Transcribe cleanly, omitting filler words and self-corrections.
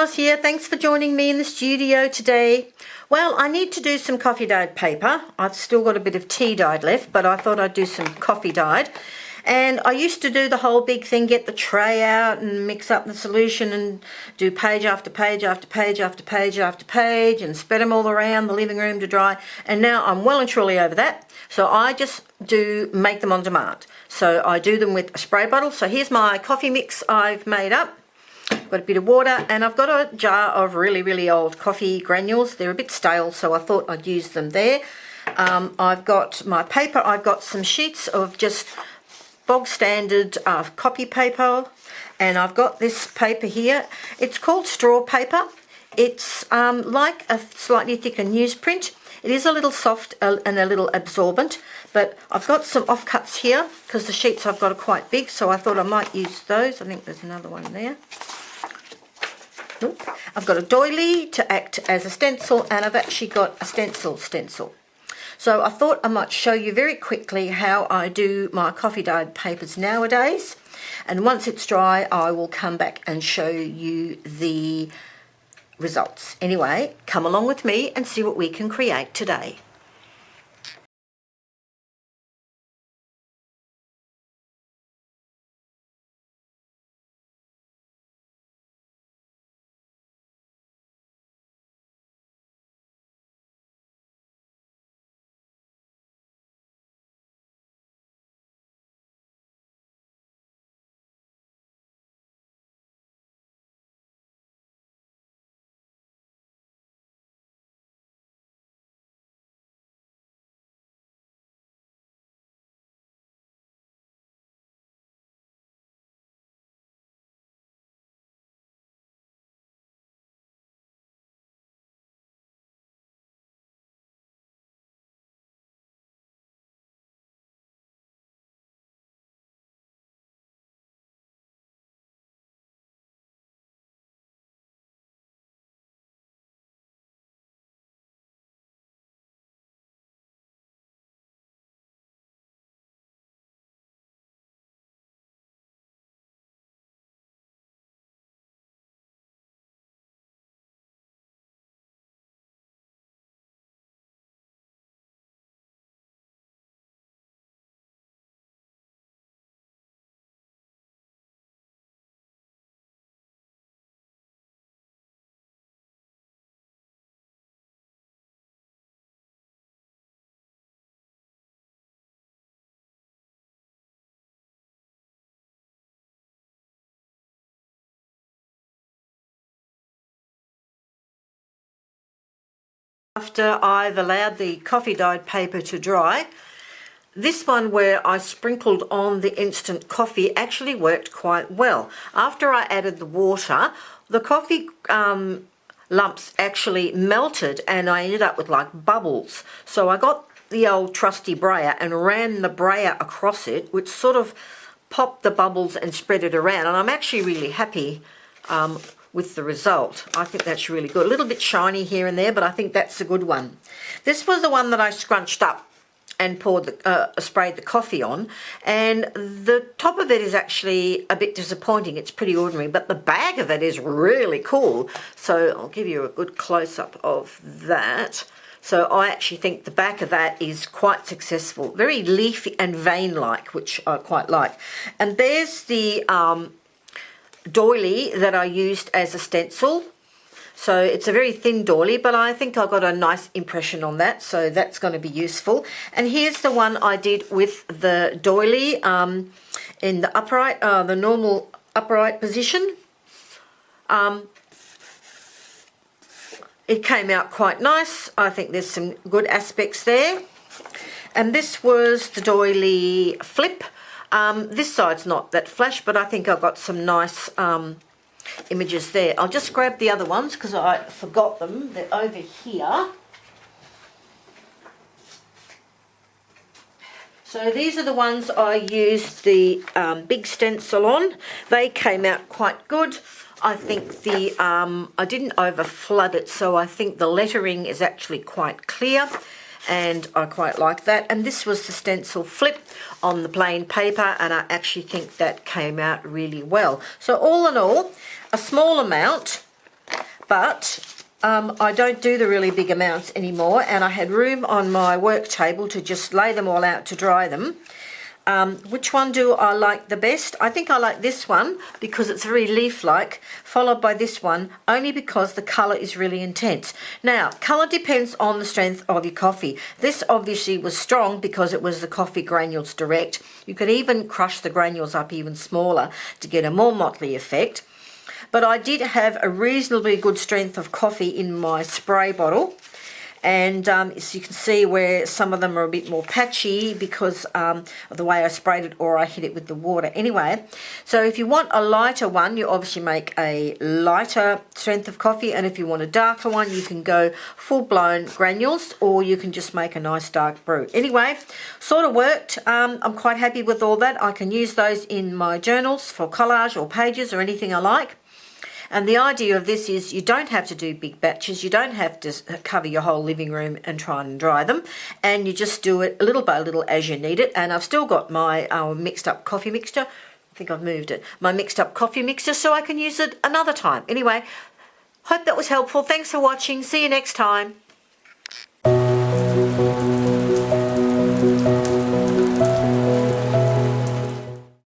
Roz here. Thanks for joining me in the studio today. Well, I need to do some coffee dyed paper. I've still got a bit of tea dyed left, but I thought I'd do some coffee dyed. And I used to do the whole big thing, get the tray out and mix up the solution and do page after page after page after page after page and spread them all around the living room to dry. And now I'm well and truly over that. So I just do make them on demand. So I do them with a spray bottle. So here's my coffee mix I've made up. Got a bit of water, and I've got a jar of really old coffee granules. They're a bit stale, so I thought I'd use them there. I've got my paper. I've got some sheets of just bog standard copy paper, and I've got this paper here. It's called straw paper. It's like a slightly thicker newsprint. It is a little soft and a little absorbent, but I've got some offcuts here because the sheets I've got are quite big, so I thought I might use those. I think there's another one there. Nope. I've got a doily to act as a stencil, and I've actually got a stencil. So I thought I might show you very quickly how I do my coffee dyed papers nowadays, and once it's dry I will come back and show you the results. Anyway, come along with me and see what we can create today. After I've allowed the coffee dyed paper to dry, this one where I sprinkled on the instant coffee actually worked quite well. After I added the water, the coffee lumps actually melted and I ended up with like bubbles. So I got the old trusty brayer and ran the brayer across it, which sort of popped the bubbles and spread it around. And I'm actually really happy with the result. I think that's really good. A little bit shiny here and there, but I think that's a good one. This was the one that I scrunched up and poured sprayed the coffee on, and the top of it is actually a bit disappointing. It's pretty ordinary, but the back of it is really cool. So I'll give you a good close-up of that. So I actually think the back of that is quite successful. Very leafy and vein-like, which I quite like. And there's the doily that I used as a stencil. So it's a very thin doily, but I think I got a nice impression on that, so that's going to be useful. And here's the one I did with the doily in the upright, the normal upright position. It came out quite nice. I think there's some good aspects there. And this was the doily flip. This side's not that flash, but I think I've got some nice images there. I'll just grab the other ones because I forgot them. They're over here. So these are the ones I used the big stencil on. They came out quite good. I think the I didn't over flood it, so I think the lettering is actually quite clear. And I quite like that. And this was the stencil flip on the plain paper, and I actually think that came out really well. So all in all, a small amount but I don't do the really big amounts anymore, and I had room on my work table to just lay them all out to dry them. Which one do I like the best? I think I like this one because it's very leaf-like, followed by this one only because the colour is really intense. Now, colour depends on the strength of your coffee. This obviously was strong because it was the coffee granules direct. You could even crush the granules up even smaller to get a more motley effect. But I did have a reasonably good strength of coffee in my spray bottle. And as you can see where some of them are a bit more patchy because of the way I sprayed it or I hit it with the water. Anyway, so if you want a lighter one, you obviously make a lighter strength of coffee, and if you want a darker one, you can go full-blown granules, or you can just make a nice dark brew. Anyway, sort of worked. I'm quite happy with all that. I can use those in my journals for collage or pages or anything I like. And the idea of this is you don't have to do big batches. You don't have to cover your whole living room and try and dry them. And you just do it little by little as you need it. And I've still got my mixed up coffee mixture. I think I've moved it. My mixed up coffee mixture so I can use it another time. Anyway, hope that was helpful. Thanks for watching. See you next time.